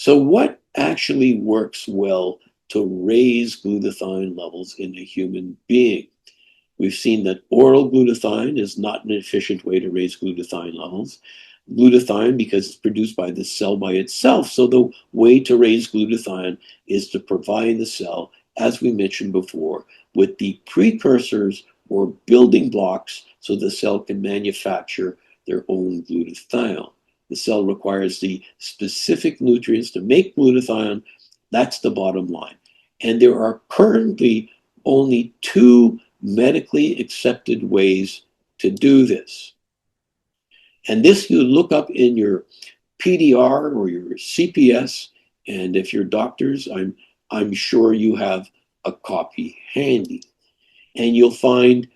So what actually works well to raise glutathione levels in a human being? We've seen that oral glutathione is not an efficient way to raise glutathione levels. Glutathione, because it's produced by the cell by itself. So the way to raise glutathione is to provide the cell, as we mentioned before, with the precursors or building blocks so the cell can manufacture their own glutathione. The cell requires the specific nutrients to make glutathione. That's the bottom line. And there are currently only two medically accepted ways to do this. And this you look up in your PDR or your CPS, and if you're doctors, I'm sure you have a copy handy. And you'll find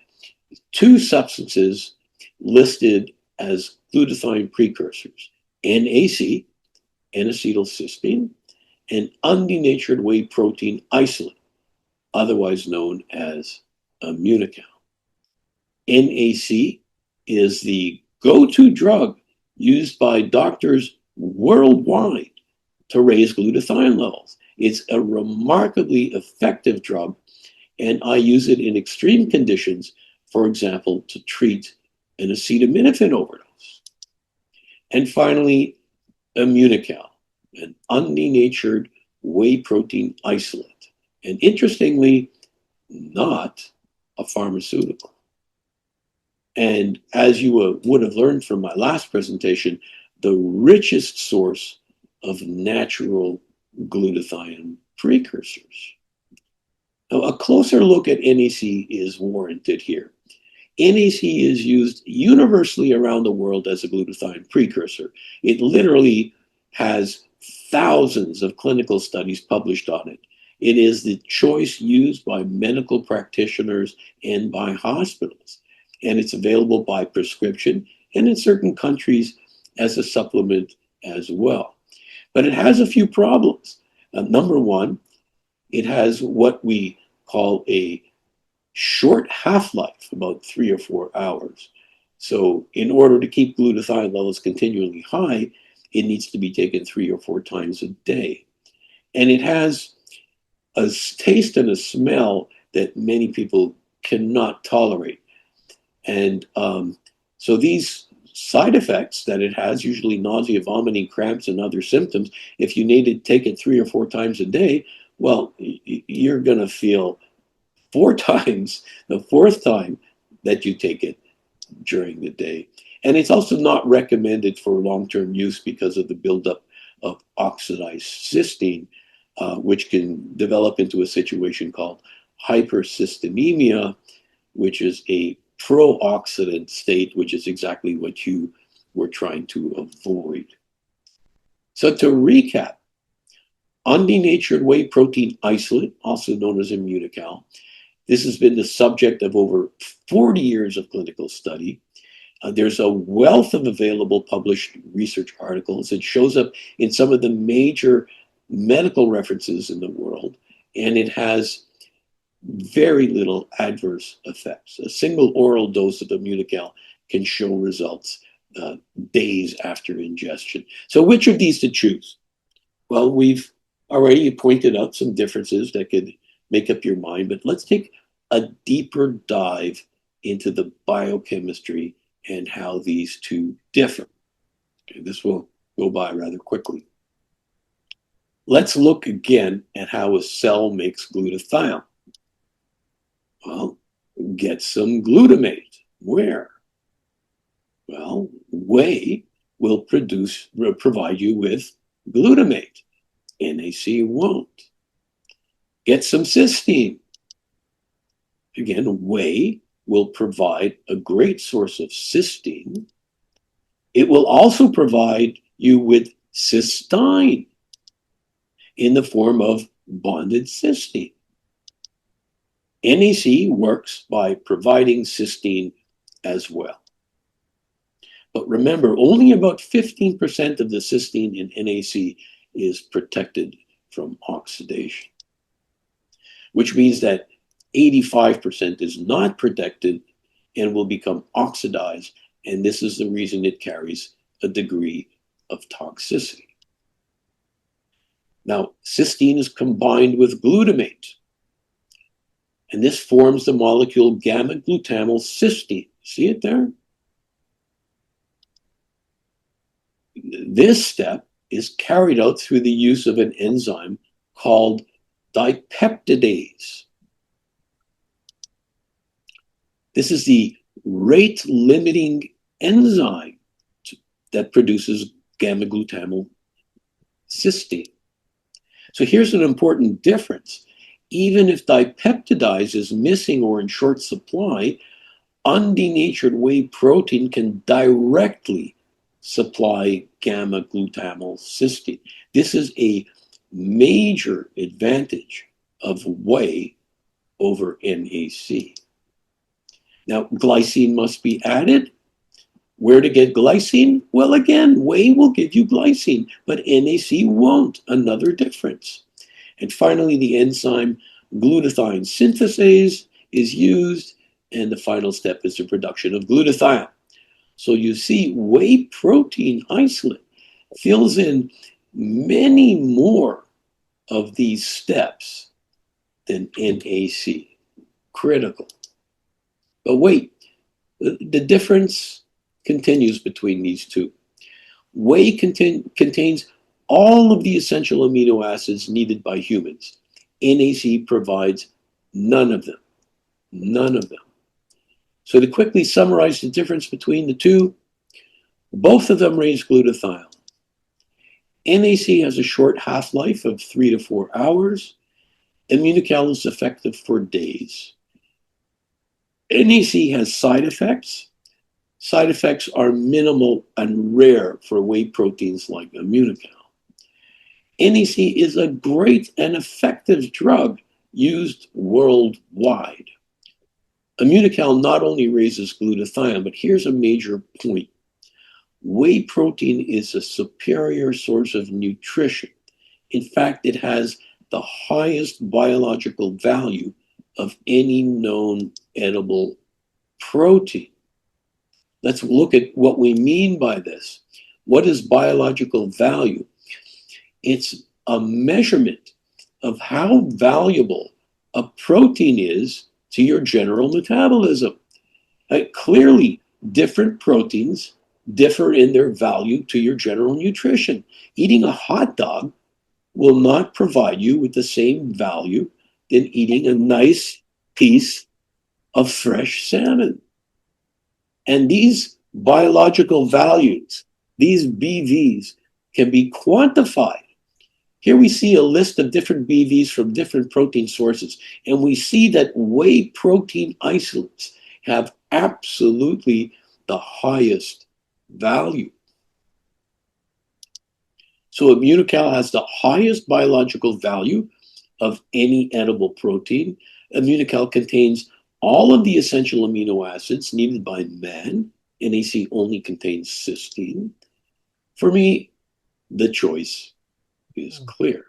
two substances listed as glutathione precursors: NAC, N-acetylcysteine, and undenatured whey protein isolate, otherwise known as Immunocal. NAC is the go-to drug used by doctors worldwide to raise glutathione levels. It's a remarkably effective drug, and I use it in extreme conditions, for example, to treat an acetaminophen overdose. And finally, Immunocal, an undenatured whey protein isolate, and interestingly, not a pharmaceutical. And as you would have learned from my last presentation, the richest source of natural glutathione precursors. Now, a closer look at NAC is warranted here. NAC is used universally around the world as a glutathione precursor. It literally has thousands of clinical studies published on it. It is the choice used by medical practitioners and by hospitals. And it's available by prescription and in certain countries as a supplement as well. But it has a few problems. Number one, it has what we call a short half-life, about 3 or 4 hours. So in order to keep glutathione levels continually high, it needs to be taken 3 or 4 times a day. And it has a taste and a smell that many people cannot tolerate. And so these side effects that it has, usually nausea, vomiting, cramps, and other symptoms, if you need to take it 3 or 4 times a day, well, you're going to feel 4 times the 4th time that you take it during the day. And it's also not recommended for long-term use because of the buildup of oxidized cysteine, which can develop into a situation called hypercystinemia, which is a pro-oxidant state, which is exactly what you were trying to avoid. So to recap, undenatured whey protein isolate, also known as Immunocal, this has been the subject of over 40 years of clinical study. There's a wealth of available published research articles. It shows up in some of the major medical references in the world, and it has very little adverse effects. A single oral dose of Immunocal can show results days after ingestion. So which of these to choose? Well, we've already pointed out some differences that could make up your mind, but let's take a deeper dive into the biochemistry and how these two differ. Okay, this will go by rather quickly. Let's look again at how a cell makes glutathione. Well, get some glutamate. Where? Well, whey will provide you with glutamate. NAC won't. Get some cysteine. Again, whey will provide a great source of cysteine. It will also provide you with cystine in the form of bonded cysteine. NAC works by providing cysteine as well. But remember, only about 15% of the cysteine in NAC is protected from oxidation, which means that 85% is not protected and will become oxidized, and this is the reason it carries a degree of toxicity. Now, cysteine is combined with glutamate, and this forms the molecule gamma-glutamyl-cysteine. See it there? This step is carried out through the use of an enzyme called dipeptidase. This is the rate-limiting enzyme that produces gamma-glutamyl-cysteine. So here's an important difference. Even if dipeptidase is missing or in short supply, undenatured whey protein can directly supply gamma-glutamyl-cysteine. This is a major advantage of whey over NAC. Now, glycine must be added. Where to get glycine? Well, again, whey will give you glycine, but NAC won't. Another difference. And finally, the enzyme glutathione synthase is used, and the final step is the production of glutathione. So you see, whey protein isolate fills in many more of these steps than NAC. Critical. But wait, the difference continues between these two. Whey contains all of the essential amino acids needed by humans. NAC provides none of them. None of them. So to quickly summarize the difference between the two, both of them raise glutathione. NAC has a short half-life of 3 to 4 hours. Immunocal is effective for days. NAC has side effects. Side effects are minimal and rare for whey proteins like Immunocal. NAC is a great and effective drug used worldwide. Immunocal not only raises glutathione, but here's a major point. Whey protein is a superior source of nutrition. In fact, it has the highest biological value of any known edible protein. Let's look at what we mean by this. What is biological value? It's a measurement of how valuable a protein is to your general metabolism. Clearly, different proteins differ in their value to your general nutrition. Eating a hot dog will not provide you with the same value than eating a nice piece of fresh salmon. And these biological values, these BVs, can be quantified. Here we see a list of different BVs from different protein sources, and we see that whey protein isolates have absolutely the highest value. So Immunocal has the highest biological value of any edible protein. Immunocal contains all of the essential amino acids needed by man. NAC only contains cysteine. For me, the choice is clear.